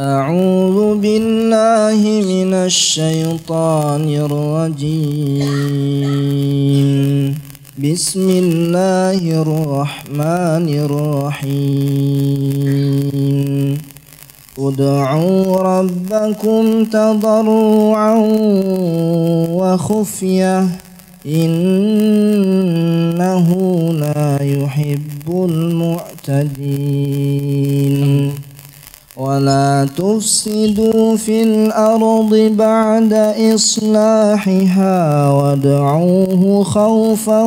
أعوذ بالله من الشيطان الرجيم بسم الله الرحمن الرحيم ادعوا ربكم تضرعا وخفية إنه لا يحب المعتدين ولا تفسدوا في الأرض بعد إصلاحها وادعوه خوفا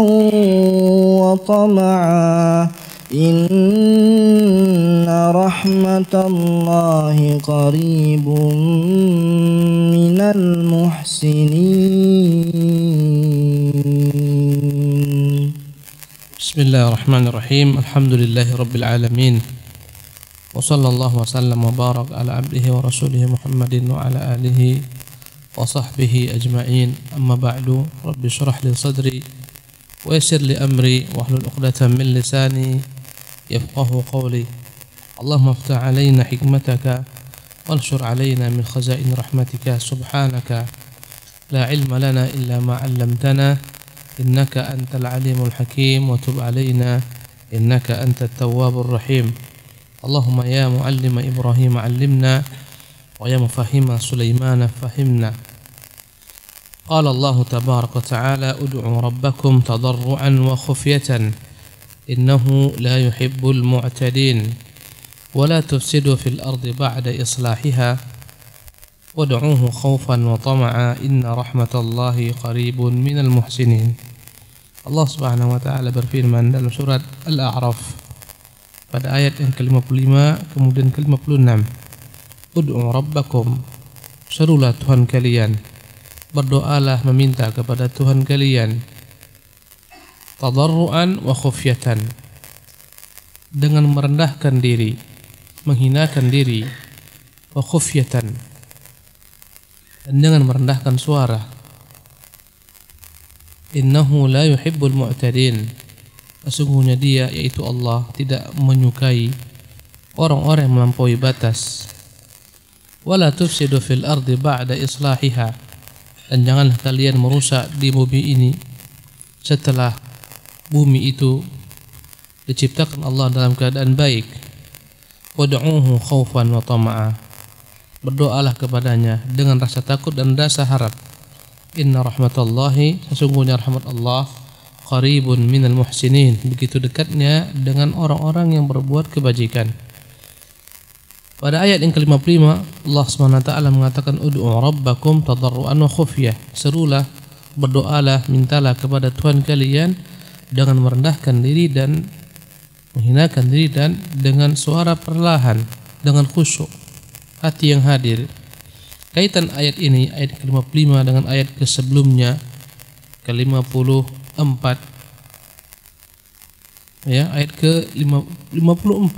وطمعا إن رحمة الله قريب من المحسنين. بسم الله الرحمن الرحيم. الحمد لله رب العالمين وصلى الله وسلم وبارك على عبده ورسوله محمد وعلى آله وصحبه أجمعين. أما بعد رب اشرح لي صدري ويسر لي أمري واحلل عقدة من لساني يفقه قولي. اللهم افتح علينا حكمتك وانشر علينا من خزائن رحمتك سبحانك لا علم لنا إلا ما علمتنا إنك أنت العليم الحكيم وتب علينا إنك أنت التواب الرحيم. اللهم يا معلم إبراهيم علمنا ويا مفهم سليمان فهمنا. قال الله تبارك وتعالى ادعوا ربكم تضرعا وخفية إنه لا يحب المعتدين ولا تفسدوا في الأرض بعد إصلاحها وادعوه خوفا وطمعا إن رحمة الله قريب من المحسنين. Allah Subhanahu wa taala berfirman dalam surat Al-A'raf pada ayat yang ke-55 kemudian ke-56, ud'u rabbakum, serulah Tuhan kalian, berdoalah meminta kepada Tuhan kalian, tadarruan wa khufyatan, dengan merendahkan diri, menghinakan diri, wa khufyatan, dan dengan merendahkan suara. Innahu la yuhibbul mu'tadin, sesungguhnya dia yaitu Allah tidak menyukai orang-orang yang melampaui batas. Wala tufsidu fil ardi ba'da islahiha, dan janganlah kalian merusak di bumi ini setelah bumi itu diciptakan Allah dalam keadaan baik. Wad'uhu khaufan wa tama'a, berdoalah kepadanya dengan rasa takut dan rasa harap. Inna rahmatallahi, sesungguhnya rahmat Allah, qaribun minal muhsinin, begitu dekatnya dengan orang-orang yang berbuat kebajikan. Pada ayat yang ke-55 Allah SWT mengatakan ud'u rabbakum tadarruan wa khufyah, serulah, berdoalah, mintalah kepada Tuhan kalian dengan merendahkan diri dan menghinakan diri dan dengan suara perlahan, dengan khusyuk, hati yang hadir. Kaitan ayat ini, ayat ke-55 dengan ayat sebelumnya ke-54, ya, ayat ke-54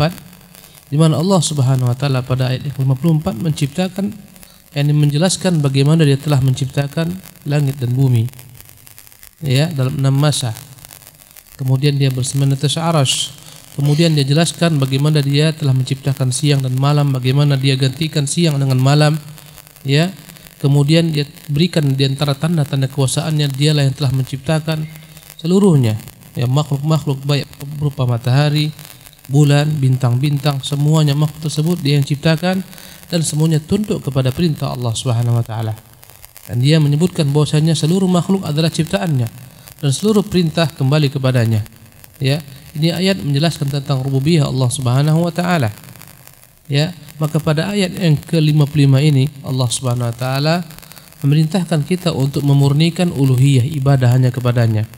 di mana Allah Subhanahu wa taala pada ayat ke-54 menciptakan, menjelaskan bagaimana dia telah menciptakan langit dan bumi, ya, dalam 6 masa. Kemudian dia bersemayam di atas arasy. Kemudian dia jelaskan bagaimana dia telah menciptakan siang dan malam, bagaimana dia gantikan siang dengan malam, ya. Kemudian dia berikan di antara tanda-tanda kekuasaannya, dialah yang telah menciptakan seluruhnya, ya, makhluk-makhluk baik berupa matahari, bulan, bintang-bintang, semuanya makhluk tersebut dia yang ciptakan dan semuanya tunduk kepada perintah Allah Subhanahu wa taala. Dan dia menyebutkan bahwasanya seluruh makhluk adalah ciptaannya dan seluruh perintah kembali kepadanya. Ya, ini ayat menjelaskan tentang rububiyah Allah Subhanahu wa taala. Ya, maka pada ayat yang ke-55 ini Allah Subhanahu wa taala memerintahkan kita untuk memurnikan uluhiyah, ibadah hanya kepadanya.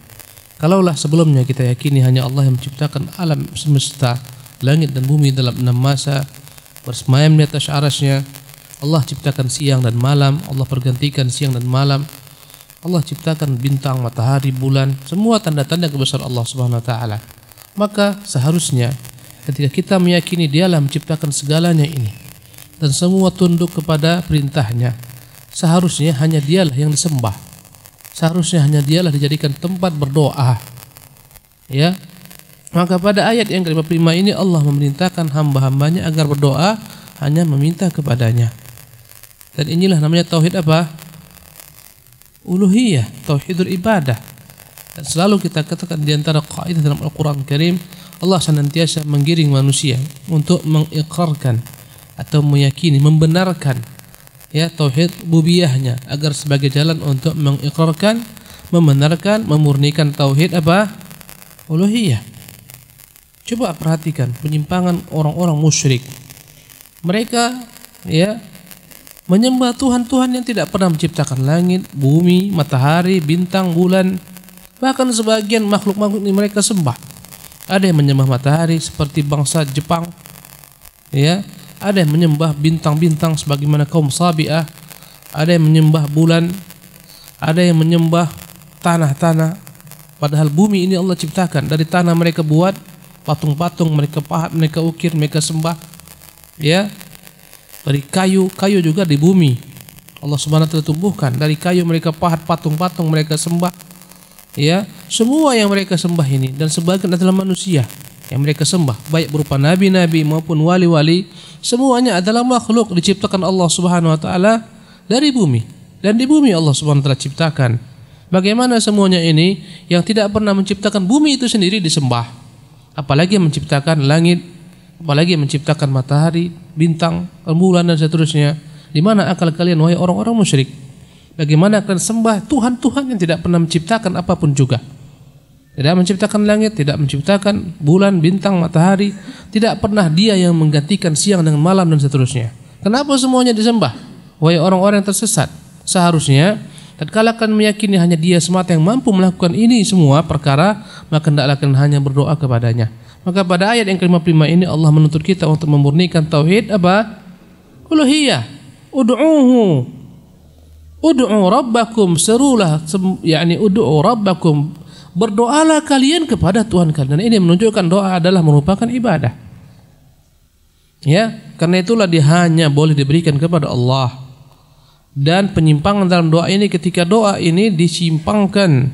Kalaulah sebelumnya kita yakini hanya Allah yang menciptakan alam semesta, langit dan bumi dalam 6 masa, bersemayam di atas arasy-Nya, Allah ciptakan siang dan malam, Allah pergantikan siang dan malam, Allah ciptakan bintang, matahari, bulan, semua tanda-tanda kebesaran Allah Subhanahu wa taala. Maka seharusnya ketika kita meyakini dialah menciptakan segalanya ini dan semua tunduk kepada perintahnya, seharusnya hanya dialah yang disembah, seharusnya hanya dialah dijadikan tempat berdoa, ya. Maka pada ayat yang ke-55 ini Allah memerintahkan hamba-hambanya agar berdoa hanya meminta kepadanya. Dan inilah namanya tauhid apa? Uluhiyah, tauhidul ibadah. Dan selalu kita katakan di antara kaidah dalam Al-Qur'an Karim, Allah senantiasa menggiring manusia untuk mengikrarkan atau meyakini, membenarkan ya tauhid rububiyahnya agar sebagai jalan untuk mengikrarkan, membenarkan, memurnikan tauhid apa? Uluhiyah. Coba perhatikan penyimpangan orang-orang musyrik. Mereka ya menyembah Tuhan-Tuhan yang tidak pernah menciptakan langit, bumi, matahari, bintang, bulan. Bahkan sebagian makhluk-makhluk ini mereka sembah. Ada yang menyembah matahari seperti bangsa Jepang, ya. Ada yang menyembah bintang-bintang sebagaimana kaum Sabi'ah. Ada yang menyembah bulan. Ada yang menyembah tanah-tanah. Padahal bumi ini Allah ciptakan. Dari tanah mereka buat patung-patung, mereka pahat, mereka ukir, mereka sembah. Ya. Dari kayu juga di bumi Allah Subhanahu wa taala tumbuhkan. Dari kayu mereka pahat patung-patung, mereka sembah. Ya, semua yang mereka sembah ini dan sebagian adalah manusia yang mereka sembah, baik berupa nabi-nabi maupun wali-wali, semuanya adalah makhluk diciptakan Allah Subhanahu wa taala dari bumi. Dan di bumi Allah Subhanahu wa taala ciptakan. Bagaimana semuanya ini yang tidak pernah menciptakan bumi itu sendiri disembah? Apalagi menciptakan langit, apalagi menciptakan matahari, bintang, rembulan dan seterusnya. Di mana akal kalian wahai orang-orang musyrik? Bagaimana kalian sembah Tuhan-Tuhan yang tidak pernah menciptakan apapun juga? Tidak menciptakan langit, tidak menciptakan bulan, bintang, matahari, tidak pernah dia yang menggantikan siang dengan malam dan seterusnya. Kenapa semuanya disembah? Wahai orang-orang yang tersesat, seharusnya tatkala kalian meyakini hanya dia semata yang mampu melakukan ini semua perkara, maka hendaklah kalian hanya berdoa kepadanya. Maka pada ayat yang ke-55 ini Allah menuntut kita untuk memurnikan tauhid apa? Uluhiyah. Ud'u rabbakum, serulah ud'u rabbakum, berdoalah kalian kepada Tuhan kalian. Dan ini menunjukkan doa adalah merupakan ibadah. Ya, karena itulah dia hanya boleh diberikan kepada Allah. Dan penyimpangan dalam doa ini, ketika doa ini disimpangkan,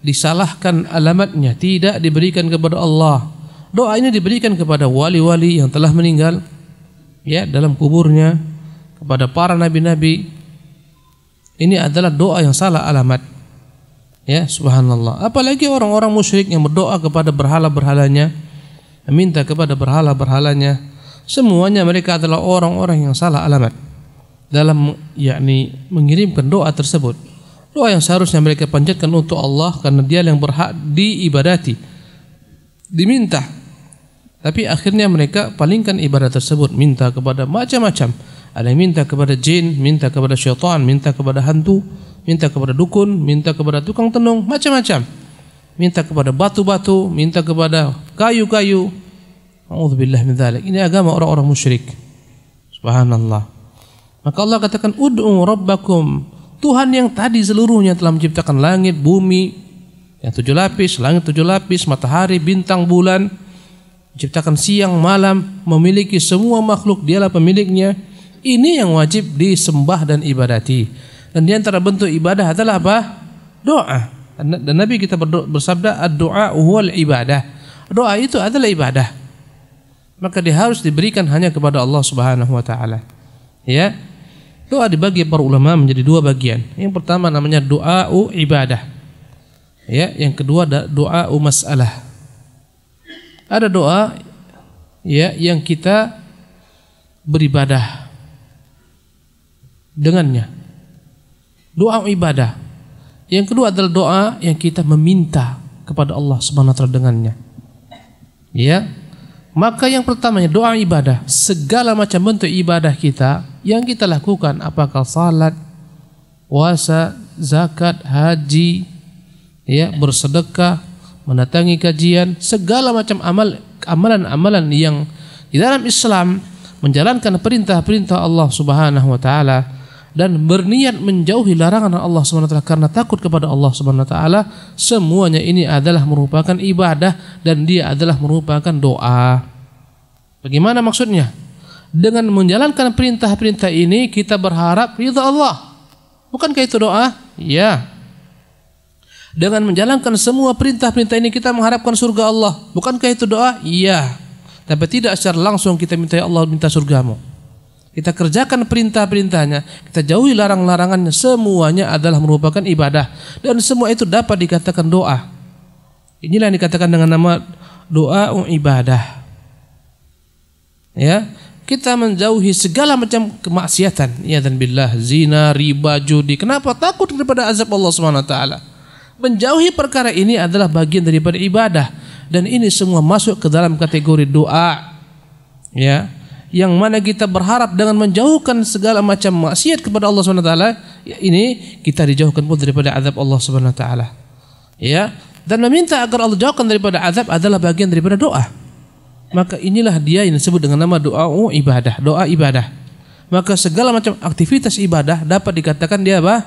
disalahkan alamatnya, tidak diberikan kepada Allah. Doa ini diberikan kepada wali-wali yang telah meninggal ya dalam kuburnya, kepada para nabi-nabi. Ini adalah doa yang salah alamat. Ya, subhanallah. Apalagi orang-orang musyrik yang berdoa kepada berhala-berhalanya, meminta kepada berhala-berhalanya, semuanya mereka adalah orang-orang yang salah alamat dalam mengirimkan doa tersebut. Doa yang seharusnya mereka panjatkan untuk Allah karena Dia yang berhak diibadati, diminta. Tapi akhirnya mereka palingkan ibadah tersebut, minta kepada macam-macam. Ada yang minta kepada jin, minta kepada syaitan, minta kepada hantu, minta kepada dukun, minta kepada tukang tenung, macam-macam. Minta kepada batu-batu, minta kepada kayu-kayu. A'udzubillah min dzalik. Ini agama orang-orang musyrik. Subhanallah. Maka Allah katakan ud'u rabbakum. Tuhan yang tadi seluruhnya telah menciptakan langit, bumi, yang 7 lapis, langit 7 lapis, matahari, bintang, bulan, menciptakan siang, malam, memiliki semua makhluk, Dialah pemiliknya. Ini yang wajib disembah dan ibadati. Dan di antara bentuk ibadah adalah apa? Doa. Dan Nabi kita bersabda, ad-du'a huwal ibadah. Doa itu adalah ibadah. Maka dia harus diberikan hanya kepada Allah Subhanahu wa taala. Ya. Doa dibagi para ulama menjadi 2 bagian. Yang pertama namanya doa ibadah. Ya, yang kedua doa masalah. Ada doa ya yang kita beribadah dengannya. Doa ibadah. Yang kedua adalah doa yang kita meminta kepada Allah Subhanahu wa taala dengannya. Ya. Maka yang pertamanya doa ibadah, segala macam bentuk ibadah kita yang kita lakukan, apakah salat, puasa, zakat, haji, ya, bersedekah, mendatangi kajian, segala macam amalan-amalan yang di dalam Islam menjalankan perintah-perintah Allah Subhanahu wa taala dan berniat menjauhi larangan Allah Subhanahu wa taala karena takut kepada Allah Subhanahu wa taala, semuanya ini adalah merupakan ibadah dan dia adalah merupakan doa. Bagaimana maksudnya? Dengan menjalankan perintah-perintah ini kita berharap ridha Allah. Bukankah itu doa? Ya. Dengan menjalankan semua perintah-perintah ini kita mengharapkan surga Allah. Bukankah itu doa? Iya. Tapi tidak secara langsung kita minta, ya Allah minta surgamu. kita kerjakan perintah-perintahnya, kita jauhi larang-larangannya, semuanya adalah merupakan ibadah dan semua itu dapat dikatakan doa. Inilah yang dikatakan dengan nama doa ibadah. Ya, kita menjauhi segala macam kemaksiatan, ya dan billah, zina, riba, judi. Kenapa? Takut daripada azab Allah Subhanahu wa taala. Menjauhi perkara ini adalah bagian daripada ibadah dan ini semua masuk ke dalam kategori doa. Ya, yang mana kita berharap dengan menjauhkan segala macam maksiat kepada Allah Subhanahu wa taala, ya ini kita dijauhkan pun daripada azab Allah Subhanahu wa taala. Ya, dan meminta agar Allah jauhkan daripada azab adalah bagian daripada doa. Maka inilah dia yang disebut dengan nama doa ibadah, doa ibadah. Maka segala macam aktivitas ibadah dapat dikatakan dia apa?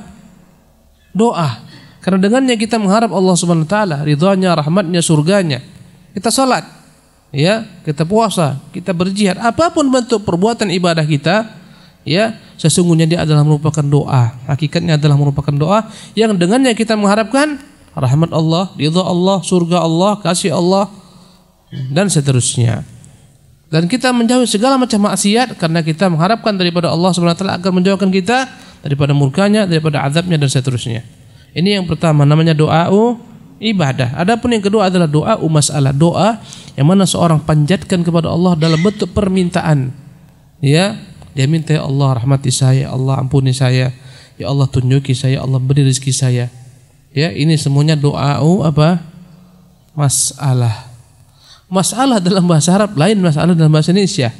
Doa. Karena dengannya kita mengharap Allah Subhanahu wa taala, ridhanya, rahmatnya, surganya. Kita salat, ya, kita puasa, kita berjihad, apapun bentuk perbuatan ibadah kita, ya, sesungguhnya dia adalah merupakan doa. Hakikatnya adalah merupakan doa yang dengannya kita mengharapkan rahmat Allah, ridha Allah, surga Allah, kasih Allah dan seterusnya. Dan kita menjauhi segala macam maksiat karena kita mengharapkan daripada Allah Subhanahu wa taala agar menjauhkan kita daripada murkanya, daripada azabnya dan seterusnya. Ini yang pertama namanya doa ibadah. Adapun yang kedua adalah doa masalah, doa yang mana seorang panjatkan kepada Allah dalam bentuk permintaan. Ya, dia minta, ya Allah rahmati saya, Allah ampuni saya, ya Allah tunjuki saya, Allah beri rezeki saya. Ya, ini semuanya doa apa? Masalah. Masalah dalam bahasa Arab lain masalah dalam bahasa Indonesia.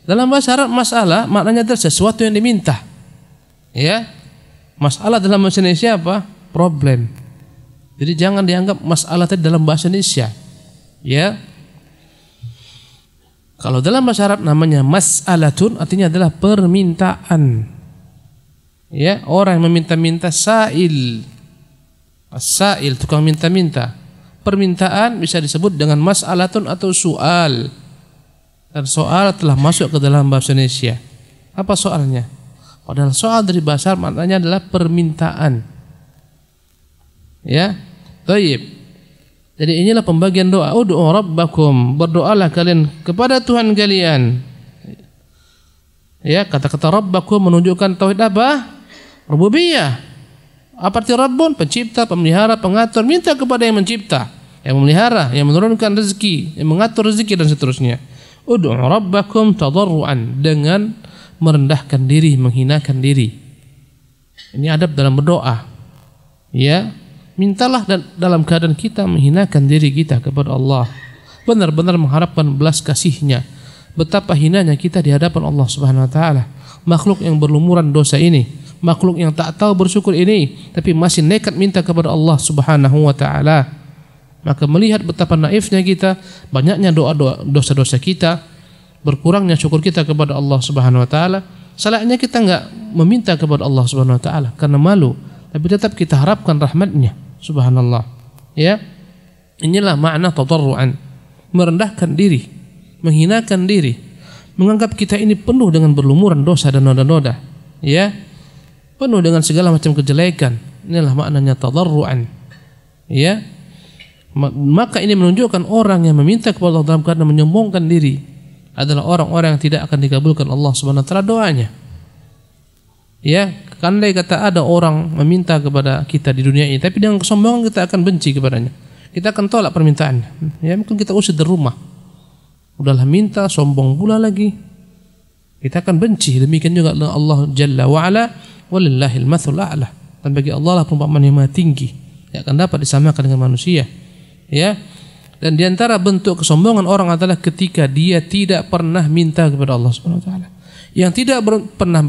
Dalam bahasa Arab masalah maknanya adalah sesuatu yang diminta. Ya. Masalah dalam bahasa Indonesia apa? Problem. Jadi jangan dianggap masalah tadi dalam bahasa Indonesia. Ya. Kalau dalam bahasa Arab namanya mas'alatun, artinya adalah permintaan. Ya, orang yang meminta-minta, sa'il. As-sa'il, tukang minta-minta. Permintaan bisa disebut dengan mas'alatun atau soal. Dan soal telah masuk ke dalam bahasa Indonesia. Apa soalnya? Padahal soal dari bahasa Arab maknanya adalah permintaan. Ya, baik. Jadi inilah pembagian doa. Ud'u rabbakum, berdoalah kalian kepada Tuhan kalian. Ya, kata-kata rabbakum menunjukkan tauhid apa? Rububiyah. Apa arti Rabbun? Pencipta, pemelihara, pengatur. Minta kepada yang mencipta, yang memelihara, yang menurunkan rezeki, yang mengatur rezeki dan seterusnya. Ud'u rabbakum tadarruan, dengan merendahkan diri, menghinakan diri. Ini adab dalam berdoa. Ya, mintalah dalam keadaan kita menghinakan diri kita kepada Allah. Benar-benar mengharapkan belas kasih-Nya. Betapa hinanya kita di hadapan Allah Subhanahu wa taala. Makhluk yang berlumuran dosa ini, makhluk yang tak tahu bersyukur ini, tapi masih nekat minta kepada Allah Subhanahu wa taala. Maka melihat betapa naifnya kita, banyaknya dosa-dosa kita, berkurangnya syukur kita kepada Allah Subhanahu wa taala, salahnya kita enggak meminta kepada Allah Subhanahu wa taala karena malu, tapi tetap kita harapkan rahmat-Nya. Subhanallah. Ya. Inilah makna tadarruan, merendahkan diri, menghinakan diri, menganggap kita ini penuh dengan berlumuran dosa dan noda-noda. Ya. Penuh dengan segala macam kejelekan. Inilah maknanya tadarruan. Ya. Maka ini menunjukkan orang yang meminta kepada Allah dalam keadaan menyombongkan diri adalah orang-orang yang tidak akan dikabulkan Allah Subhanahu wa taala doanya. Ya, kandai kata ada orang meminta kepada kita di dunia ini, tapi dengan kesombongan kita akan benci kepadanya. Kita akan tolak permintaannya. Ya, mungkin kita usir dari rumah. Udahlah minta, sombong pula lagi. Kita akan benci. Demikian juga Allah Jalla wa Ala, walillahil matsul a'la. Dan bagi Allah lah perumpamaan yang maha tinggi, yang akan dapat disamakan dengan manusia. Ya. Dan di antara bentuk kesombongan orang adalah ketika dia tidak pernah minta kepada Allah Subhanahu wa taala. Yang tidak pernah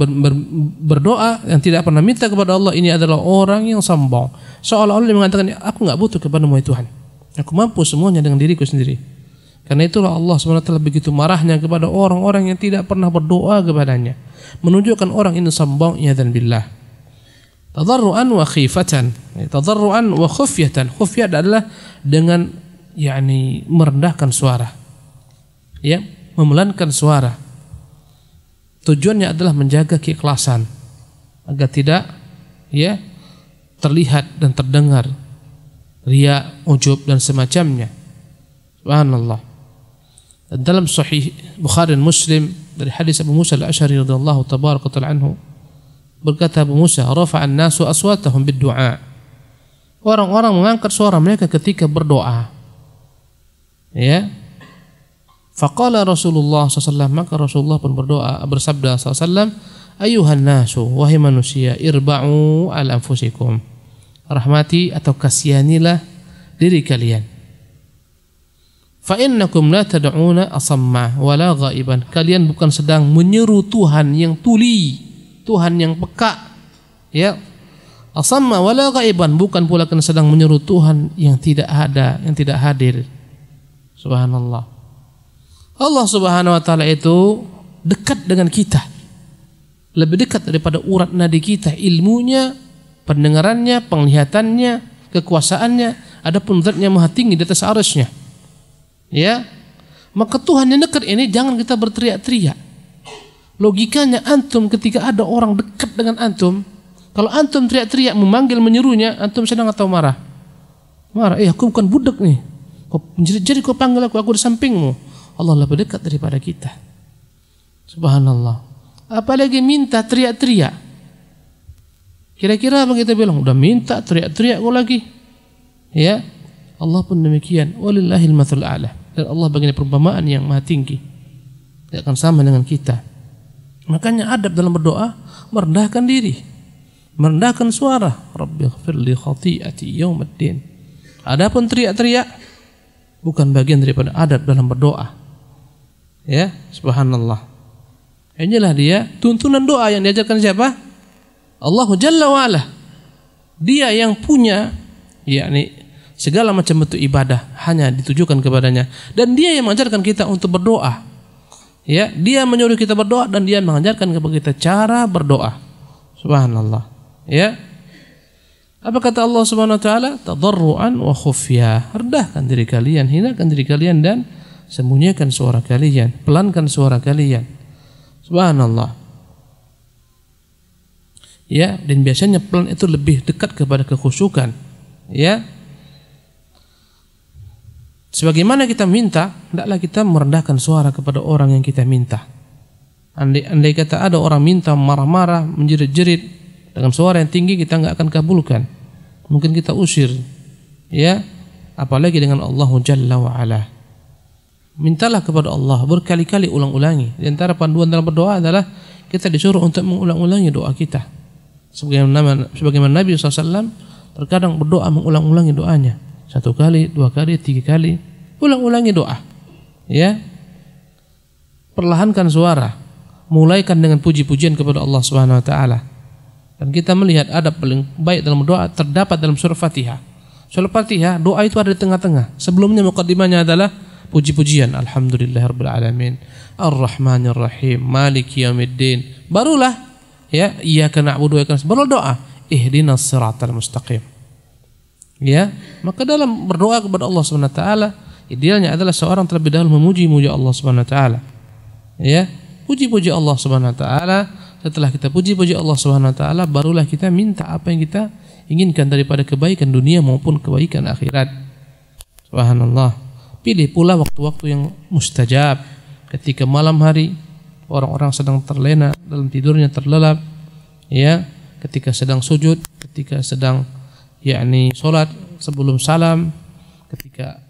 berdoa, yang tidak pernah minta kepada Allah, ini adalah orang yang sombong. Seolah-olah dia mengatakan, aku enggak butuh kepada-Mu ya Tuhan. Aku mampu semuanya dengan diriku sendiri. Karena itulah Allah Subhanahu wa taala begitu marahnya kepada orang-orang yang tidak pernah berdoa kepadanya. Menunjukkan orang ini sombong, ya dan billah. Tadarruan wa khifatan. Tadarruan wa khufyatan. Khufyat adalah dengan merendahkan suara. Ya, memelankan suara. Tujuannya adalah menjaga keikhlasan agar tidak terlihat dan terdengar riya, ujub dan semacamnya. Subhanallah. Dalam Sahih Bukhari dan Muslim dari hadis Abu Musa al-Asy'ari radhiyallahu tabaraka ta'ala anhu, berkata Abu Musa, rafa'an nasu aswatahum bid-du'a. Orang-orang mengangkat suara mereka ketika berdoa. Ya. Faqala Rasulullah SAW, maka Rasulullah pun berdoa, bersabda SAW, ayuhan nasu, wahai manusia, irba'u ala anfusikum, rahmati atau kasihanilah diri kalian. Fa innakum la tad'una asamma wala ghaiban, kalian bukan sedang menyeru Tuhan yang tuli, Tuhan yang peka, ya. Asamma wala ghaiban, bukan pula kalian sedang menyeru Tuhan yang tidak ada, yang tidak hadir. Subhanallah. Allah Subhanahu wa taala itu dekat dengan kita. Lebih dekat daripada urat nadi kita, ilmunya, pendengarannya, penglihatannya, kekuasaannya, adapun zatnya maha tinggi di atas arasy-Nya. Ya, maka Tuhan yang dekat ini jangan kita berteriak-teriak. Logikanya antum ketika ada orang dekat dengan antum, kalau antum teriak-teriak memanggil menyerunya, antum senang atau marah? Marah. Aku bukan budak nih. Jadi kau panggil aku di sampingmu. Allah lebih dekat daripada kita. Subhanallah. Apalagi minta teriak-teriak. Kira-kira apa kita bilang? Udah minta teriak-teriak kau lagi. Ya, Allah pun demikian. Walillahil matsalul a'la. Dan Allah bagian perumpamaan yang maha tinggi. Tidak akan sama dengan kita. Makanya adab dalam berdoa, merendahkan diri, merendahkan suara. Rabbighfir li khati'ati yaumiddin. Adapun teriak-teriak bukan bagian daripada adab dalam berdoa. Ya, subhanallah. Inilah dia tuntunan doa yang diajarkan siapa? Allah Jalla wa Ala. Dia yang punya yakni segala macam bentuk ibadah hanya ditujukan kepadanya, dan dia yang mengajarkan kita untuk berdoa. Ya, dia menyuruh kita berdoa dan dia mengajarkan kepada kita cara berdoa. Subhanallah. Ya. Apa kata Allah Subhanahu wa taala? Tadarruan wa khufya. Rendahkan diri kalian, hinakan diri kalian dan sembunyikan suara kalian, pelankan suara kalian. Subhanallah. Ya, dan biasanya pelan itu lebih dekat kepada kekhusyukan. Ya. Sebagaimana kita minta, hendaklah kita merendahkan suara kepada orang yang kita minta. Andai kata ada orang minta marah-marah, menjerit-jerit dengan suara yang tinggi, kita enggak akan kabulkan. Mungkin kita usir. Ya, apalagi dengan Allah Jalla wa Ala. Mintalah kepada Allah berkali-kali, ulang-ulangi. Di antara panduan dalam berdoa adalah kita disuruh untuk mengulang-ulangi doa kita. Sebagaimana Nabi SAW terkadang berdoa mengulang-ulangi doanya. 1 kali, 2 kali, 3 kali, ulang-ulangi doa. Ya, perlahankan suara, mulaikan dengan puji-pujian kepada Allah Subhanahu Wa Taala. Dan kita melihat adab paling baik dalam doa terdapat dalam surah Fatihah. Surah Fatihah doa itu ada di tengah-tengah. Sebelumnya muqaddimahnya adalah puji-pujian. Alhamdulillahirabbil alamin, Ar-Rahmanir Rahim, Maliki Yaumiddin. Barulah ya, iyyaka na'budu wa iyyaka nasta'in. Baru doa, ihdinas siratal mustaqim. Ya, maka dalam berdoa kepada Allah Subhanahu wa taala, idealnya adalah seorang terlebih dahulu memuji-muji Allah Subhanahu wa taala. Ya, puji-puji Allah Subhanahu wa taala. Setelah kita puji-puji Allah Subhanahu wa taala, barulah kita minta apa yang kita inginkan daripada kebaikan dunia maupun kebaikan akhirat. Subhanallah. Pilih pula waktu-waktu yang mustajab. Ketika malam hari orang-orang sedang terlena dalam tidurnya, terlelap. Ya, ketika sedang sujud, ketika sedang yakni solat sebelum salam, ketika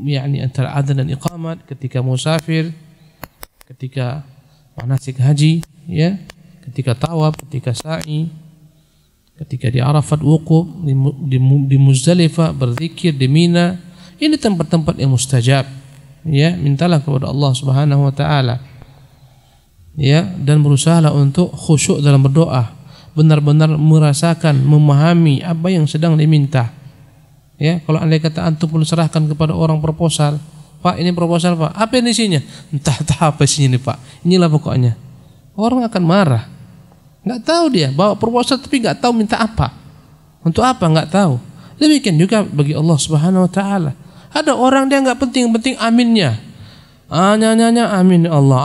yakni antara adzan dan iqamat, ketika musafir, ketika manasik haji, ya, ketika tawaf, ketika sa'i, ketika di Arafat wukuf, di Muzdalifah berzikir, di Mina. Ini tempat-tempat yang mustajab. Ya, mintalah kepada Allah Subhanahu wa taala. Ya, dan berusahalah untuk khusyuk dalam berdoa. Benar-benar merasakan, memahami apa yang sedang diminta. Ya, kalau andai kata antum pun serahkan kepada orang proposal, Pak, ini proposal Pak, apa ini isinya? Entah apa isinya ini Pak, inilah pokoknya. Orang akan marah. Nggak tahu dia bawa proposal tapi nggak tahu minta apa, untuk apa nggak tahu. Demikian juga bagi Allah Subhanahu Wa Taala. Ada orang dia nggak penting aminnya. Nyanyi amin ya Allah,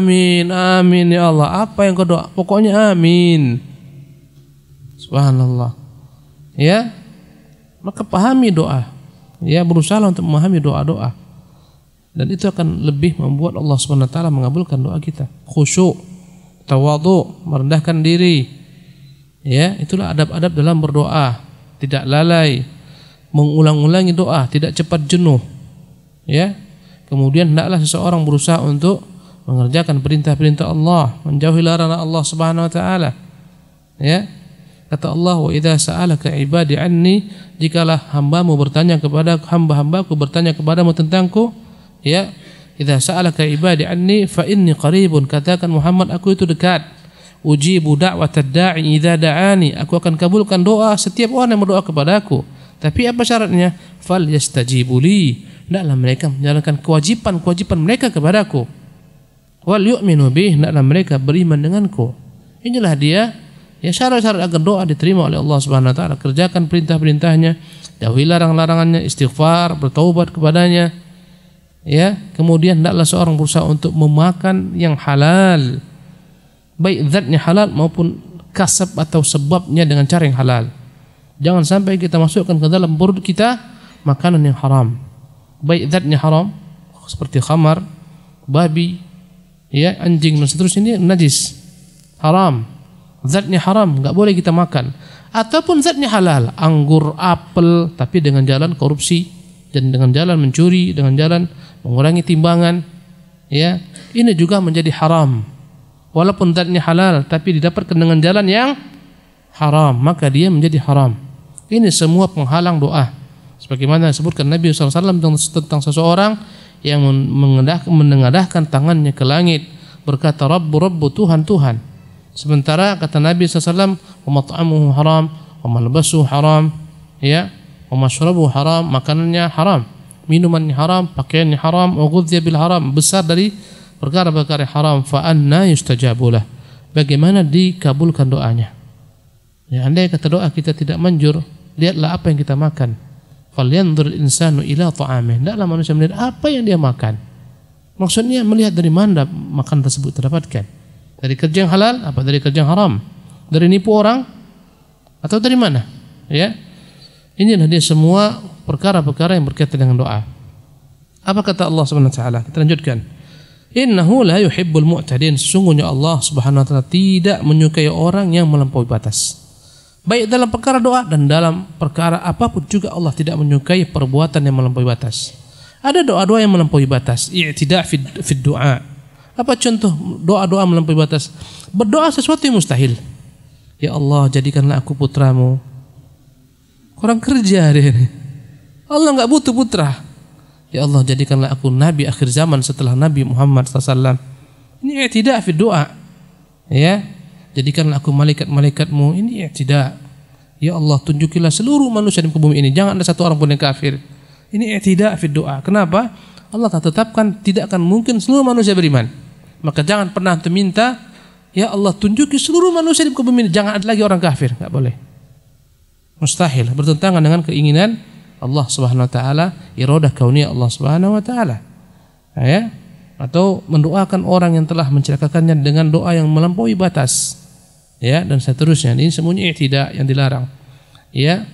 amin, amin ya Allah. Apa yang kau doa? Pokoknya amin. Subhanallah. Ya, maka pahami doa. Ya, berusaha untuk memahami doa-doa. dan itu akan lebih membuat Allah Subhanahu wa taala mengabulkan doa kita. Khusyuk, tawadhu, merendahkan diri. Ya, itulah adab-adab dalam berdoa. Tidak lalai, mengulang-ulangi doa, tidak cepat jenuh. Ya. Kemudian hendaklah seseorang berusaha untuk mengerjakan perintah-perintah Allah, menjauhi larangan Allah Subhanahu wa taala. Ya. Kata Allah, "Wa idza sa'alaka 'ibadi 'anni," jikalah hambamu bertanya kepada hamba-hambaku bertanya kepadamu tentangku, ya, "Idza sa'alaka 'ibadi 'anni fa inni qaribun," katakan Muhammad, aku itu dekat. Ujibu da'watad da'i idza da'ani, aku akan kabulkan doa setiap orang yang berdoa kepadaku. Tapi apa syaratnya? Fal yastajibu li, hendaklah mereka menjalankan kewajiban mereka kepadaku. Wal yu'minu bih, hendaklah mereka beriman denganku. Inilah dia ya syarat-syarat agar doa diterima oleh Allah Subhanahu wa taala. Kerjakan perintah-perintahnya, jauhi larang-larangannya, istighfar, bertaubat kepadanya. Ya, kemudian hendaklah seorang berusaha untuk memakan yang halal, baik zatnya halal maupun kasab atau sebabnya dengan cara yang halal. Jangan sampai kita masukkan ke dalam perut kita makanan yang haram, baik zatnya haram seperti khamar, babi, ya, anjing dan seterusnya, ini najis, haram, zatnya haram, nggak boleh kita makan. Ataupun zatnya halal, anggur, apel, tapi dengan jalan korupsi dan dengan jalan mencuri, dengan jalan mengurangi timbangan, ya, ini juga menjadi haram. Walaupun zatnya halal tapi didapatkan dengan jalan yang haram, maka dia menjadi haram. Ini semua penghalang doa. Sebagaimana disebutkan Nabi SAW tentang seseorang yang menengadahkan tangannya ke langit berkata, Rabbu, Rabbu, Tuhan, Tuhan. Sementara kata Nabi SAW, wa mat'amuhu haram, wa malbasuhu haram, ya, wa mashrabuhu haram, makanannya haram, minumannya haram, pakaiannya haram, wa ghudhiya bil haram, besar dari perkara-perkara haram, fa anna yustajabulah, bagaimana dikabulkan doanya. Ya, andai kata doa kita tidak manjur, lihatlah apa yang kita makan. Falyanzur insanu ila ta'amih, hendaklah manusia melihat apa yang dia makan. Maksudnya melihat dari mana makan tersebut terdapatkan. Dari kerja yang halal, apa dari kerja yang haram? Dari nipu orang atau dari mana? Ya. Inilah dia semua perkara-perkara yang berkaitan dengan doa. Apa kata Allah Subhanahu wa taala? Kita lanjutkan. Innahu la yuhibbul mu'tadin, sesungguhnya Allah Subhanahu wa taala tidak menyukai orang yang melampaui batas. Baik dalam perkara doa dan dalam perkara apapun juga Allah tidak menyukai perbuatan yang melampaui batas. Ada doa-doa yang melampaui batas, i'tida' fi du'a. Apa contoh doa-doa melampaui batas? Berdoa sesuatu yang mustahil. Ya Allah, jadikanlah aku putramu. Kurang kerja dia ini. Allah enggak butuh putra. Ya Allah, jadikanlah aku nabi akhir zaman setelah Nabi Muhammad SAW. Ini i'tida' fi du'a. Ya, jadikanlah aku malaikat-malaikatmu. Ini i'tida'. Ya Allah, tunjukilah seluruh manusia di bumi ini, jangan ada satu orang pun yang kafir. Ini i'tida' fi du'a. Kenapa? Allah telah tetapkan tidak akan mungkin seluruh manusia beriman. Maka jangan pernah minta, ya Allah tunjuki seluruh manusia di bumi ini, jangan ada lagi orang kafir. Enggak boleh. Mustahil, bertentangan dengan keinginan Allah Subhanahu wa taala, iradah kauniyah Allah Subhanahu wa taala. Ya, atau mendoakan orang yang telah mencelakakannya dengan doa yang melampaui batas. Ya, dan seterusnya. Ini semuanya i'tida' yang dilarang. Ya.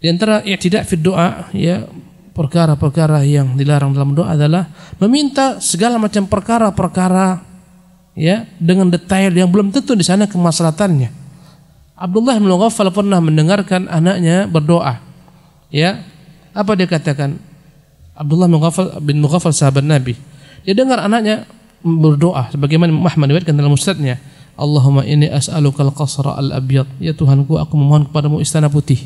Di antara i'tida' fi doa, ya, perkara-perkara yang dilarang dalam doa adalah meminta segala macam perkara-perkara, ya, dengan detail yang belum tentu di sana kemaslahatannya. Abdullah bin Mughaffal pernah mendengarkan anaknya berdoa. Ya, apa dia katakan? Abdullah bin Mughaffal sahabat Nabi. Dia dengar anaknya berdoa sebagaimana Muhammad diriwayatkan dalam musnadnya. Allahumma inni as'alukal qasra al-abyad. Ya Tuhanku, aku memohon kepadamu istana putih.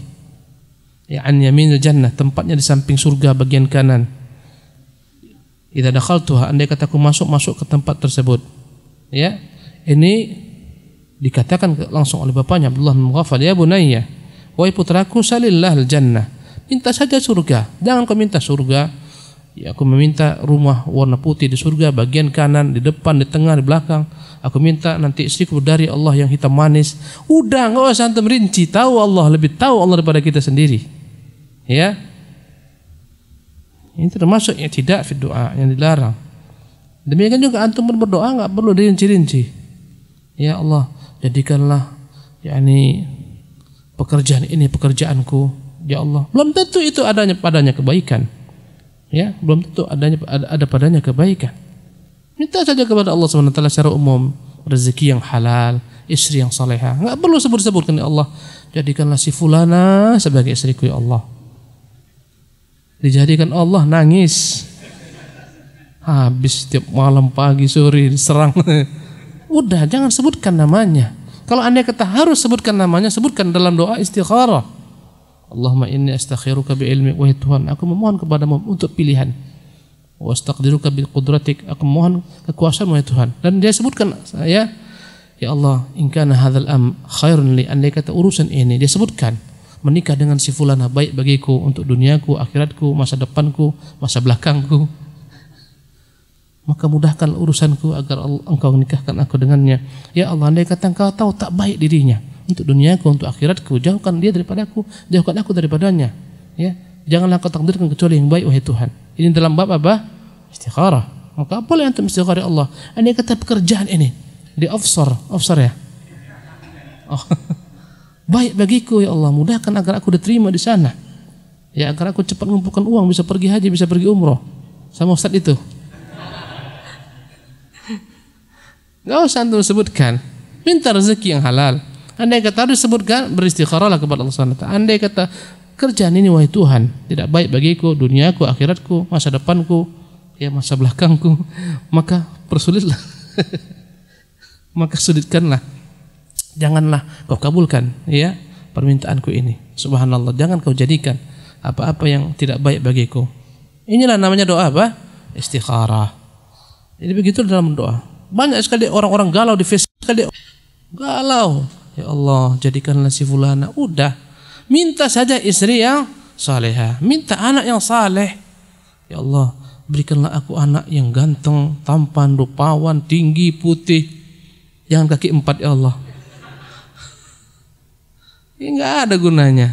Ya, an yaminil jannah, tempatnya di samping surga bagian kanan. Idza dakhaltuha, andai kataku masuk ke tempat tersebut. Ya, ini dikatakan langsung oleh bapaknya Abdullah bin Mughaffal, ya bunayya, wahai putraku, salillah al-jannah, minta saja surga, jangan kau minta surga. Ya, aku meminta rumah warna putih di surga, bagian kanan, di depan, di tengah, di belakang. Aku minta nanti istriku dari Allah yang hitam manis. Udah, enggak usah antum rinci, tahu Allah, lebih tahu Allah daripada kita sendiri. Ya. Ini termasuk i'tida' fi doa yang dilarang. Demikian juga antum berdoa enggak perlu dirinci-rinci. Ya Allah, jadikanlah yakni pekerjaan ini pekerjaanku, ya Allah. Belum tentu itu padanya kebaikan. Ya, belum tentu ada padanya kebaikan. Minta saja kepada Allah SWT secara umum, rezeki yang halal, istri yang salehah. Enggak perlu sebut-sebutkan, ya Allah, jadikanlah si fulana sebagai istriku, ya Allah. Dijadikan Allah nangis. Habis setiap malam, pagi, sore diserang. Udah, jangan sebutkan namanya. Kalau Anda kata harus sebutkan namanya, sebutkan dalam doa istikharah. Allahumma inni astakhiruka bi ilmi, wahai Tuhan, aku memohon kepadamu untuk pilihan. Wa astaqdiruka bi qudratik, aku mohon kekuasaanmu, ya Tuhan. Dan dia sebutkan, ya Allah, in kana hadzal khairun li, andai kata urusan ini, dia sebutkan menikah dengan si fulana baik bagiku untuk duniaku, akhiratku, masa depanku, masa belakangku. Maka mudahkan urusanku agar engkau nikahkan aku dengannya. Ya Allah, andai kata engkau tahu tak baik dirinya untuk duniaku, untuk akhiratku, jauhkan dia daripadaku, jauhkan aku daripadanya. Ya, janganlah kau takdirkan kecuali yang baik, wahai Tuhan. Ini dalam bab apa? Istikharah. Maka apa yang antum istikharah, ya Allah? Andai kata pekerjaan ini di offshore ya. Oh. Baik bagiku, ya Allah, mudahkan agar aku diterima di sana. Ya, agar aku cepat mengumpulkan uang, bisa pergi haji, bisa pergi umroh. Sama Ustaz itu. Gak usah antum sebutkan. Minta rezeki yang halal. Andai kata harus sebutkan, beristikharahlah kepada Allah SWT. Andai kata kerjaan ini, wahai Tuhan, tidak baik bagiku, duniaku, akhiratku, masa depanku, ya masa belakangku, maka persulitlah. Maka sulitkanlah. Janganlah kau kabulkan, ya, permintaanku ini. Subhanallah, jangan kau jadikan apa-apa yang tidak baik bagiku. Inilah namanya doa apa? Istikharah. Jadi begitu dalam doa. Banyak sekali orang-orang galau di Facebook, galau. Ya Allah, jadikanlah si fulana. Udah, minta saja istri yang salehah, minta anak yang saleh. Ya Allah, berikanlah aku anak yang ganteng, tampan, rupawan, tinggi, putih, jangan kaki 4, ya Allah. Ini enggak ada gunanya.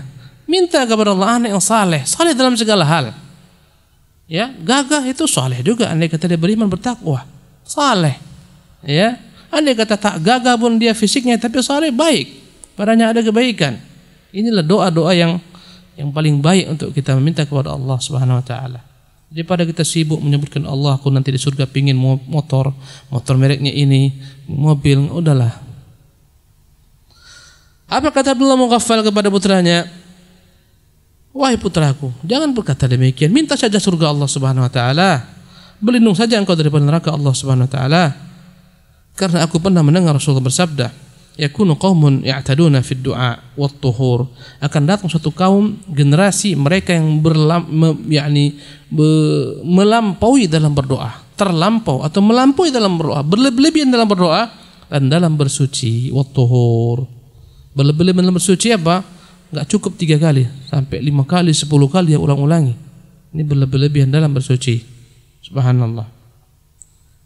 Minta kepada Allah anak yang saleh, saleh dalam segala hal. Ya, gagah itu saleh juga, andai kata dia beriman, bertakwa, saleh. Ya, andai kata tak gagah pun dia fisiknya tapi saleh, baik, padanya ada kebaikan. Inilah doa-doa yang paling baik untuk kita meminta kepada Allah Subhanahu wa taala. Daripada kita sibuk menyebutkan Allah, aku nanti di surga pingin motor mereknya ini, mobil, udahlah. Apa kata Abdullah Mughaffal kepada putranya? Wahai putraku, jangan berkata demikian. Minta saja surga Allah Subhanahu wa taala. Berlindung saja engkau daripada neraka Allah Subhanahu wa taala. Karena aku pernah mendengar Rasulullah bersabda, yakunu qaumun ya'taduna fid du'a wat tuhur. Akan datang suatu kaum, generasi mereka yang melampaui dalam berdoa, terlampau atau melampaui dalam berdoa, berlebihan dalam berdoa dan dalam bersuci, wat tuhur. Berlebihan dalam bersuci apa? Enggak cukup 3 kali, sampai 5 kali, 10 kali dia ulang-ulangi. Ini berlebihan dalam bersuci. Subhanallah.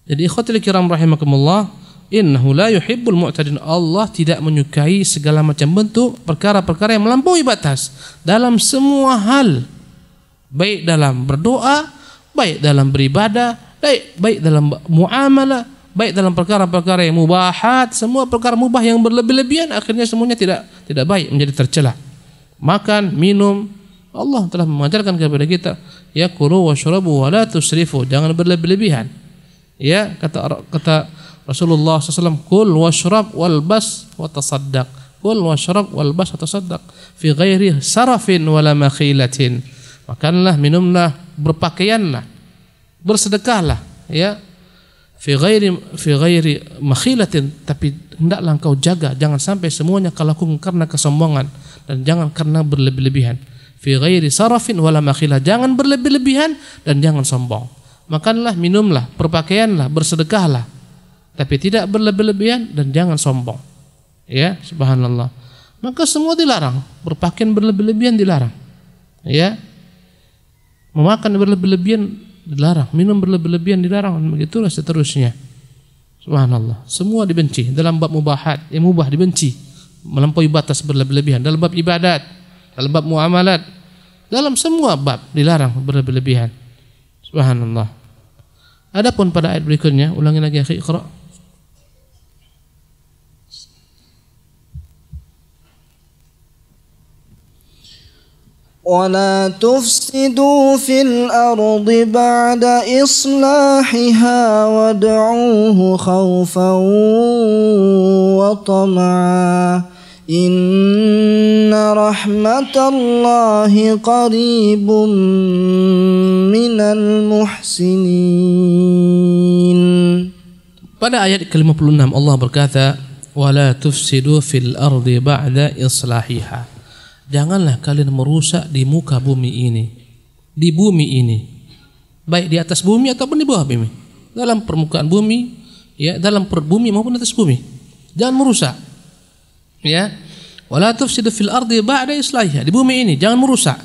Jadi ikhwatul kiram rahimakumullah, innahu la yuhibbul mu'tadin. Allah tidak menyukai segala macam bentuk perkara-perkara yang melampaui batas dalam semua hal. Baik dalam berdoa, baik dalam beribadah, baik dalam muamalah, baik dalam perkara-perkara yang mubahat, semua perkara mubah yang berlebih-lebihan akhirnya semuanya tidak baik, menjadi tercela. Makan, minum, Allah telah mengajarkan kepada kita, ya kulu washrabu wa la tusrifu, jangan berlebih-lebihan. Ya, kata Rasulullah SAW, kul washrab walbas wa tasaddaq, kul washrab walbas wa tasaddaq fi ghairi sarafin wala makhilatin. Makanlah, minumlah, berpakaianlah, bersedekahlah, ya, fi ghairi makhilatin, tapi hendaklah engkau jaga jangan sampai semuanya kau lakukan karena kesombongan dan jangan karena berlebih-lebihan. Fi ghairi sarafin wala makhilah, jangan berlebih-lebihan dan jangan sombong. Makanlah, minumlah, berpakaianlah, bersedekahlah, tapi tidak berlebih-lebihan dan jangan sombong. Ya, subhanallah. Maka semua dilarang, berpakaian berlebih-lebihan dilarang. Ya. Memakan berlebih-lebihan dilarang, minum berlebih-lebihan dilarang, dan begitulah seterusnya. Subhanallah. Semua dibenci dalam bab mubahat, yang mubah dibenci, melampaui batas berlebih-lebihan dalam bab ibadat, dalam bab muamalat, dalam semua bab dilarang berlebih-lebihan. Subhanallah. Adapun pada ayat berikutnya, ulangi lagi akhi, Iqra. ولا تفسدوا في الأرض بعد إصلاحها وادعوه خوفا وطمعا إن رحمة الله قريب من المحسنين. Pada ayat ke-56 Allah berkata, wala tufsidu fil ardi ba'da islahiha. Janganlah kalian merusak di muka bumi ini. Di bumi ini. Baik di atas bumi ataupun di bawah bumi. Dalam permukaan bumi, ya, dalam perut bumi maupun atas bumi. Jangan merusak. Ya. Wala tufsidu fil ardi ba'da islahiha. Di bumi ini jangan merusak.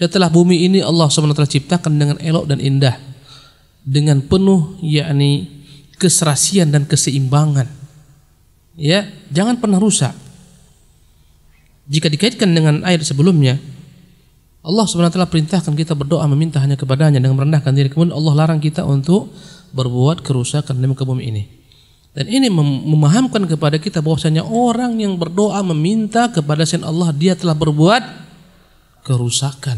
Setelah bumi ini Allah SWT ciptakan dengan elok dan indah. Dengan penuh yakni keserasian dan keseimbangan. Ya, jangan pernah rusak. Jika dikaitkan dengan ayat sebelumnya, Allah SWT perintahkan kita berdoa meminta hanya kepadanya dengan merendahkan diri. Kemudian Allah larang kita untuk berbuat kerusakan di muka bumi ini. Dan ini memahamkan kepada kita bahwasanya orang yang berdoa meminta kepada selain Allah, dia telah berbuat kerusakan.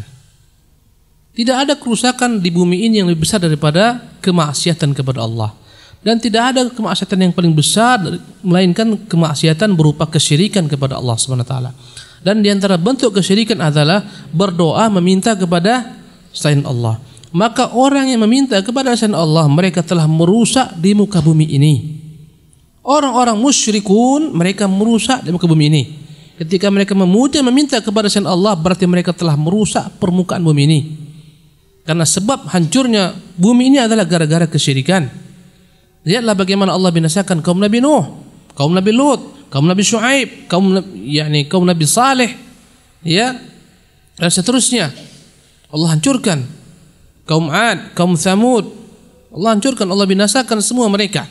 Tidak ada kerusakan di bumi ini yang lebih besar daripada kemaksiatan kepada Allah. Dan tidak ada kemaksiatan yang paling besar melainkan kemaksiatan berupa kesyirikan kepada Allah SWT. Dan di antara bentuk kesyirikan adalah berdoa meminta kepada selain Allah. Maka orang yang meminta kepada selain Allah, mereka telah merusak di muka bumi ini. Orang-orang musyrikun, mereka merusak di muka bumi ini. Ketika mereka memuja meminta kepada selain Allah, berarti mereka telah merusak permukaan bumi ini. Karena sebab hancurnya bumi ini adalah gara-gara kesyirikan. Lihatlah bagaimana Allah binasakan kaum Nabi Nuh, kaum Nabi Lut, kaum Nabi Syuaib, kaum Nabi Saleh, ya, dan seterusnya. Allah hancurkan kaum Ad, kaum Tsamud. Allah hancurkan, Allah binasakan semua mereka.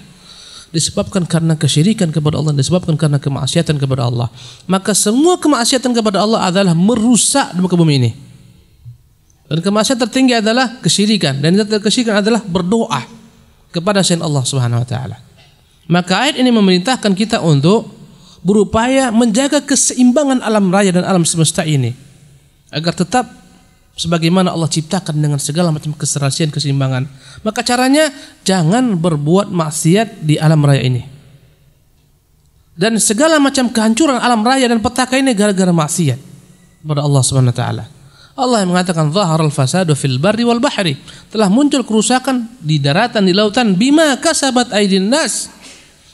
Disebabkan karena kesyirikan kepada Allah, disebabkan karena kemaksiatan kepada Allah. Maka semua kemaksiatan kepada Allah adalah merusak di muka bumi ini. Dan kemaksiatan tertinggi adalah kesyirikan, dan kesyirikan adalah berdoa kepada selain Allah Subhanahu wa taala. Maka ayat ini memerintahkan kita untuk berupaya menjaga keseimbangan alam raya dan alam semesta ini agar tetap sebagaimana Allah ciptakan dengan segala macam keserasian, keseimbangan. Maka caranya jangan berbuat maksiat di alam raya ini. Dan segala macam kehancuran alam raya dan petaka ini gara-gara maksiat kepada Allah Subhanahu wa taala. Allah yang mengatakan zaharal fasadu fil barri wal bahri, telah muncul kerusakan di daratan, di lautan, bima kasabat aydin nas,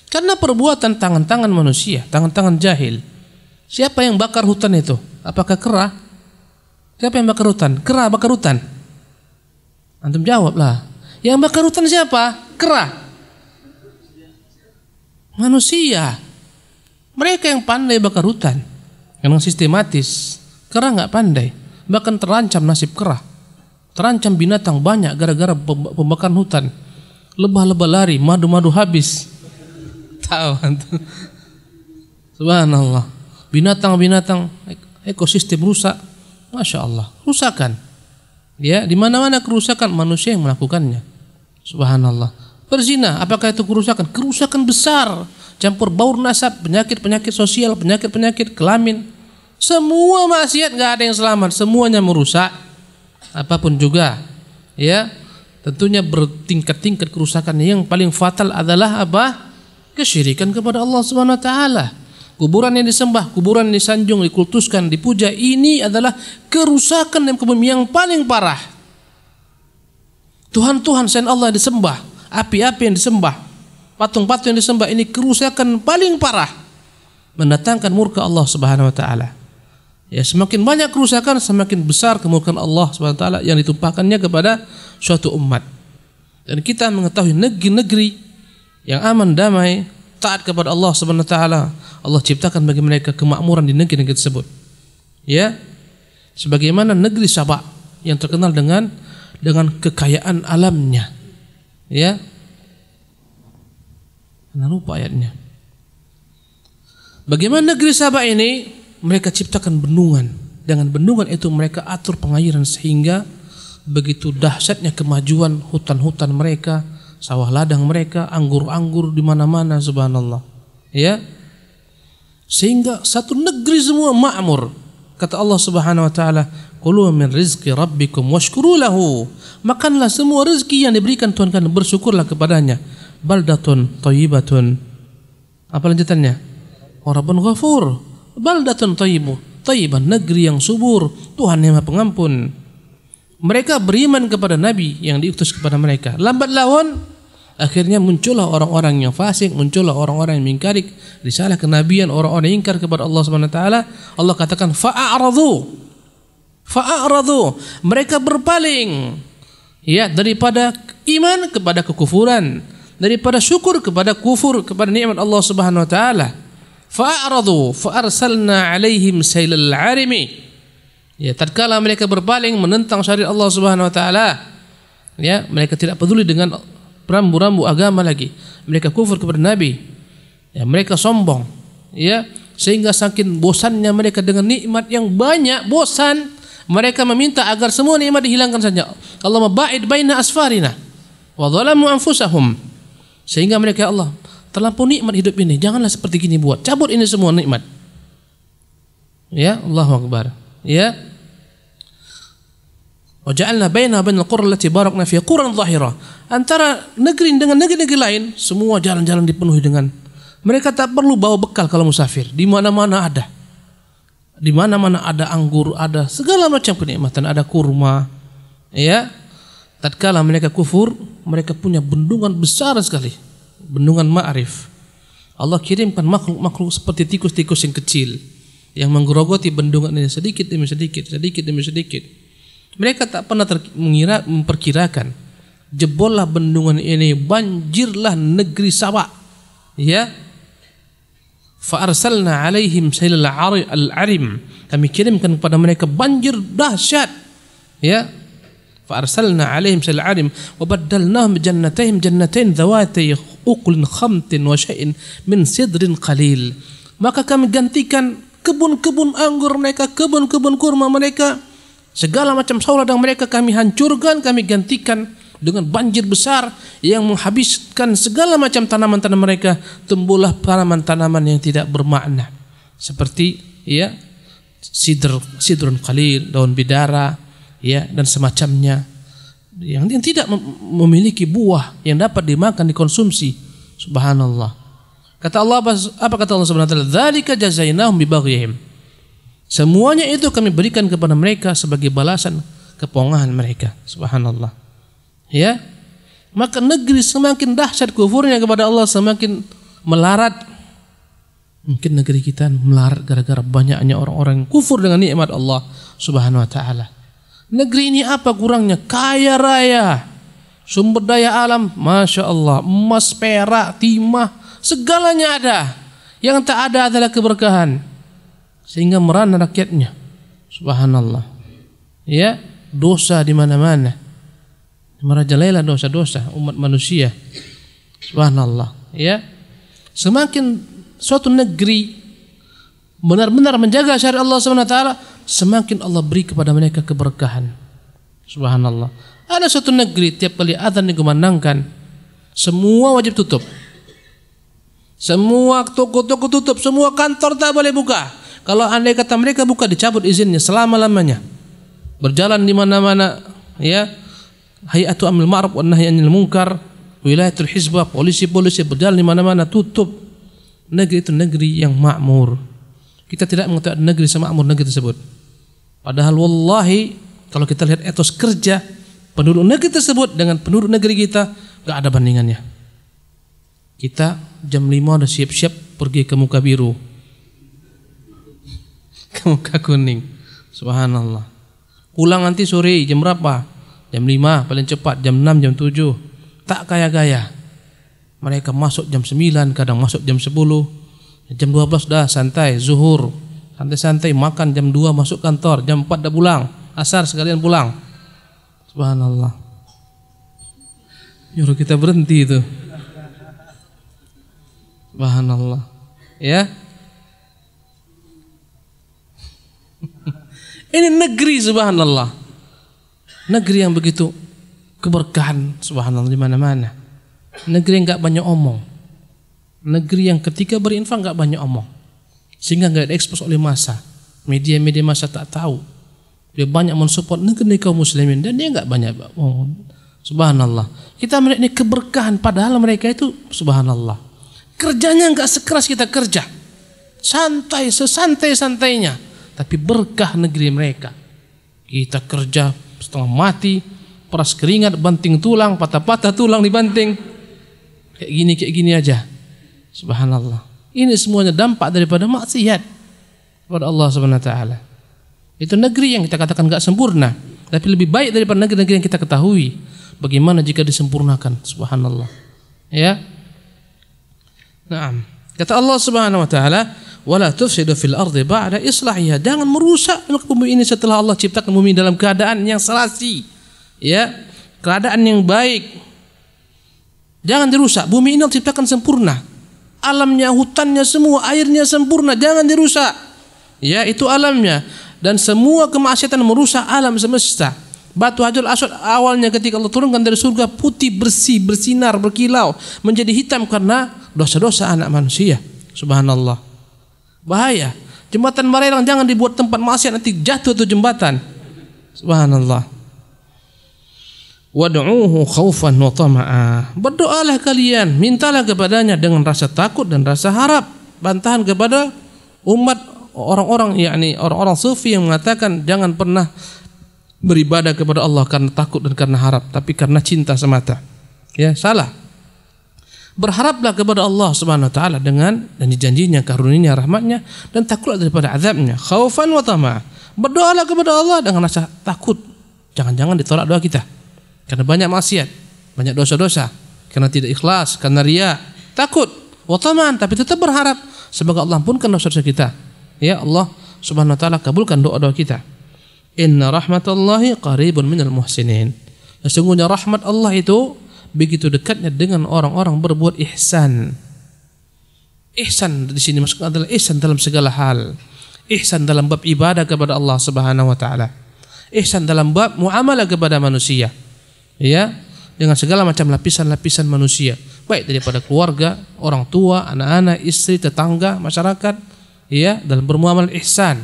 karena perbuatan tangan-tangan manusia, tangan-tangan jahil. Siapa yang bakar hutan itu? Apakah kera? Siapa yang bakar hutan? Kera bakar hutan? Antum jawablah. Yang bakar hutan siapa? Kera. Manusia. Mereka yang pandai bakar hutan dengan sistematis. Kera nggak pandai. Bahkan terancam nasib kera, terancam binatang banyak gara-gara pembakaran hutan. Lebah-lebah lari, madu-madu habis. Tahu antum? Subhanallah. Binatang-binatang, ekosistem rusak. Masya Allah, rusakan. Ya, di mana-mana kerusakan, manusia yang melakukannya. Subhanallah. Berzina, apakah itu kerusakan? Kerusakan besar. Campur baur nasab, penyakit-penyakit sosial, penyakit-penyakit kelamin. Semua maksiat, nggak ada yang selamat, semuanya merusak. Apapun juga, ya, tentunya bertingkat-tingkat kerusakan. Yang paling fatal adalah apa? Kesyirikan kepada Allah Subhanahu wa taala. Kuburan yang disembah, kuburan yang disanjung, dikultuskan, dipuja, ini adalah kerusakan yang paling parah. Tuhan-Tuhan selain Allah yang disembah, api-api yang disembah, patung-patung yang disembah, ini kerusakan paling parah, mendatangkan murka Allah Subhanahu wa taala. Ya, semakin banyak kerusakan, semakin besar kemurkaan Allah Subhanahu wa taala yang ditumpahkannya kepada suatu umat. Dan kita mengetahui negeri-negeri yang aman, damai, taat kepada Allah Subhanahu wa taala, Allah ciptakan bagi mereka kemakmuran di negeri-negeri tersebut. Ya. Sebagaimana negeri Sabak yang terkenal dengan kekayaan alamnya. Ya. Nah, lupa ayatnya. Bagaimana negeri Sabak ini? Mereka ciptakan bendungan. Dengan bendungan itu mereka atur pengairan sehingga begitu dahsyatnya kemajuan hutan-hutan mereka, sawah ladang mereka, anggur-anggur di mana-mana, subhanallah. Ya. Sehingga satu negeri semua makmur. Kata Allah Subhanahu wa taala, "Kulu min rizqi rabbikum washkuru lahu." Makanlah semua rezeki yang diberikan Tuhan kalian, bersyukurlah kepadanya. Baldatun thayyibatun. Apa lanjutannya? Wa rabbun ghafur. Baldatun thayyiban, negeri yang subur, Tuhan yang Maha Pengampun. Mereka beriman kepada nabi yang diutus kepada mereka. Lambat laun akhirnya muncullah orang-orang yang fasik, muncullah orang-orang yang mengingkari risalah kenabian, orang-orang yang ingkar kepada Allah Subhanahu wa taala. Allah katakan fa'aradu. Mereka berpaling ya daripada iman kepada kekufuran, daripada syukur kepada kufur kepada nikmat Allah Subhanahu wa taala. Fa'aradu fa'arsalna 'alaihim sailal 'arimi. Ya, tatkala mereka berpaling menentang syariat Allah Subhanahu wa taala, ya, mereka tidak peduli dengan rambu-rambu agama lagi. Mereka kufur kepada nabi. Ya, mereka sombong, ya, sehingga saking bosannya mereka dengan nikmat yang banyak, bosan, mereka meminta agar semua nikmat dihilangkan saja. Allah ba'id baina asfarina wa dhalamu anfusahum. Sehingga mereka, Allah, terlampau nikmat hidup ini, janganlah seperti gini buat. Cabut ini semua nikmat. Ya, Allahu akbar. Ya. Wa ja'alna baina bainal qura allati barakna fiha quran dhahira. Antara negeri dengan negeri-negeri lain, semua jalan-jalan dipenuhi dengan, mereka tak perlu bawa bekal kalau musafir. Di mana-mana ada. Di mana-mana ada anggur, ada segala macam kenikmatan, ada kurma. Ya. Tatkala mereka kufur, mereka punya bendungan besar sekali. Bendungan ma'rif. Allah kirimkan makhluk-makhluk seperti tikus-tikus yang kecil yang menggerogoti bendungan ini sedikit demi sedikit, sedikit demi sedikit. Mereka tak pernah memperkirakan jebollah bendungan ini, banjirlah negeri Sabak. Ya. Fa arsalna 'alaihim sailal 'arim. Kami kirimkan kepada mereka banjir dahsyat. Ya. Fa arsalna 'alaihim sailal 'arim wa baddalnahum jannatain dhawatay uqlin khamtin wa syai'in min sidrin qalil. Maka kami gantikan kebun-kebun anggur mereka, kebun-kebun kurma mereka, segala macam sauladang mereka kami hancurkan, kami gantikan dengan banjir besar yang menghabiskan segala macam tanaman-tanaman mereka. Tumbuhlah tanaman-tanaman yang tidak bermakna seperti, ya, sidrun qalil, daun bidara, ya, dan semacamnya yang tidak memiliki buah yang dapat dimakan, dikonsumsi. Subhanallah. Kata Allah, apa kata Allah Subhanahu wa taala? Dzalika jazainahum bibaghihim. Semuanya itu kami berikan kepada mereka sebagai balasan kepongahan mereka. Subhanallah. Ya. Maka negeri semakin dahsyat kufurnya kepada Allah, semakin melarat. Mungkin negeri kita melarat gara-gara banyaknya orang-orang yang kufur dengan nikmat Allah Subhanahu wa taala. Negeri ini apa kurangnya? Kaya raya, sumber daya alam, masya Allah, emas, perak, timah, segalanya ada. Yang tak ada adalah keberkahan, sehingga merana rakyatnya. Subhanallah. Ya, dosa di mana-mana, merajalela dosa-dosa umat manusia. Subhanallah. Ya, semakin suatu negeri benar-benar menjaga syariat Allah Subhanahu wa taala, semakin Allah beri kepada mereka keberkahan. Subhanallah. Ada suatu negeri tiap kali azan dikumandangkan, semua wajib tutup. Semua toko-toko tutup, semua kantor tak boleh buka. Kalau andai kata mereka buka, dicabut izinnya selama-lamanya. Berjalan di mana-mana, ya. Hay'atu amil ma'ruf wan nahyi 'anil munkar, wilayatul hizbah, polisi-polisi berjalan di mana-mana, tutup. Negeri itu negeri yang makmur. Kita tidak mengetahui negeri semakmur negeri tersebut. Padahal wallahi kalau kita lihat etos kerja penduduk negeri tersebut dengan penduduk negeri kita, gak ada bandingannya. Kita jam 5 udah siap-siap pergi ke muka biru, ke muka kuning. Subhanallah. Pulang nanti sore jam berapa? Jam 5 paling cepat, jam 6, jam 7. Tak gaya-gaya. Mereka masuk jam 9, kadang masuk jam 10. Jam 12 dah santai, zuhur, santai-santai, makan jam 2 masuk kantor, jam 4 dah pulang, asar sekalian pulang. Subhanallah. Nyuruh kita berhenti itu. Subhanallah. Ya. Ini negeri subhanallah. Negeri yang begitu keberkahan subhanallah di mana-mana. Negeri yang enggak banyak omong. Negeri yang ketika berinfak enggak banyak omong, sehingga enggak diekspos oleh massa. Media-media masa tak tahu. Dia banyak mensupport negeri kaum muslimin dan dia enggak banyak. Oh, subhanallah. Kita melihat ini keberkahan padahal mereka itu subhanallah. Kerjanya enggak sekeras kita kerja. Santai, sesantai-santainya. Tapi berkah negeri mereka. Kita kerja setengah mati, peras keringat, banting tulang, patah-patah tulang dibanting. Kayak gini aja. Subhanallah. Ini semuanya dampak daripada maksiat kepada Allah Subhanahu wa taala. Itu negeri yang kita katakan enggak sempurna, tapi lebih baik daripada negeri-negeri yang kita ketahui. Bagaimana jika disempurnakan? Subhanallah. Ya. Naam. Kata Allah Subhanahu wa taala, "Wala tufsidu fil ardi ba'da islahiha." Jangan merusak bumi ini setelah Allah ciptakan bumi dalam keadaan yang serasi. Ya, keadaan yang baik. Jangan dirusak. Bumi ini Allah ciptakan sempurna. Alamnya, hutannya semua, airnya sempurna, jangan dirusak. Ya, itu alamnya. Dan semua kemaksiatan merusak alam semesta. Batu Hajar Aswad awalnya ketika Allah turunkan dari surga putih, bersih, bersinar, berkilau, menjadi hitam karena dosa-dosa anak manusia. Subhanallah. Bahaya. Jembatan Barelang jangan dibuat tempat maksiat, nanti jatuh tuh jembatan. Subhanallah. Wad'uuhu khaufan wa tama'a. Berdoalah kalian, mintalah kepadanya dengan rasa takut dan rasa harap. Bantahan kepada umat orang-orang, yakni orang-orang sufi yang mengatakan jangan pernah beribadah kepada Allah karena takut dan karena harap, tapi karena cinta semata. Ya, salah. Berharaplah kepada Allah Subhanahu wa taala dengan dan dijanjinya karunia rahmatnya dan takutlah daripada azabnya. Khaufan wa tama'a. Berdoalah kepada Allah dengan rasa takut. Jangan-jangan ditolak doa kita. Karena banyak maksiat, banyak dosa-dosa, karena tidak ikhlas, karena riya, takut, wa tama'an, tapi tetap berharap semoga Allah ampunkan dosa-dosa kita. Ya Allah Subhanahu wa taala kabulkan doa-doa kita. Inna rahmatallahi qaribun minal muhsinin. Sesungguhnya rahmat Allah itu begitu dekatnya dengan orang-orang berbuat ihsan. Ihsan di sini maksudnya adalah ihsan dalam segala hal. Ihsan dalam bab ibadah kepada Allah Subhanahu wa taala. Ihsan dalam bab muamalah kepada manusia. Ya, dengan segala macam lapisan-lapisan manusia, baik daripada keluarga, orang tua, anak-anak, istri, tetangga, masyarakat, ya, dalam bermuamalah ihsan,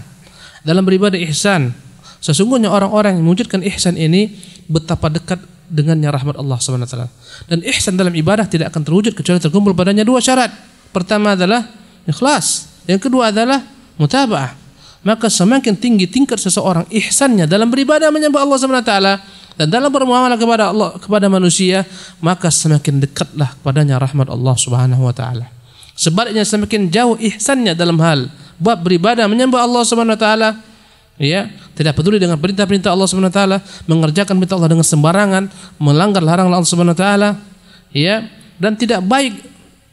dalam beribadah ihsan. Sesungguhnya orang-orang yang mewujudkan ihsan ini betapa dekat dengannya rahmat Allah Subhanahu wa taala. Dan ihsan dalam ibadah tidak akan terwujud kecuali terkumpul padanya dua syarat. Pertama adalah ikhlas, yang kedua adalah mutaba'ah. Maka semakin tinggi tingkat seseorang ihsannya dalam beribadah menyembah Allah Subhanahu wa taala dan dalam bermuamalah kepada Allah, kepada manusia, maka semakin dekatlah kepadanya rahmat Allah Subhanahu wa taala. Sebaliknya semakin jauh ihsannya dalam hal bab beribadah menyembah Allah Subhanahu wa taala, ya, tidak peduli dengan perintah-perintah Allah Subhanahu wa taala, mengerjakan perintah Allah dengan sembarangan, melanggar larangan Allah Subhanahu wa taala, ya, dan tidak baik,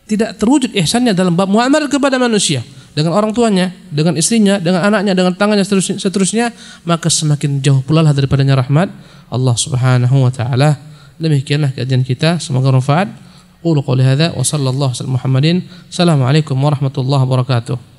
tidak terwujud ihsannya dalam bab muamalah kepada manusia, dengan orang tuanya, dengan istrinya, dengan anaknya, dengan tangannya, seterusnya, maka semakin jauh pula lah daripadanya rahmat Allah Subhanahu wa taala. Demikianlah kajian kita, semoga bermanfaat. Qulu qouli hadza wa sallallahu alaihi wa sallam Muhammadin. Assalamualaikum warahmatullahi wabarakatuh.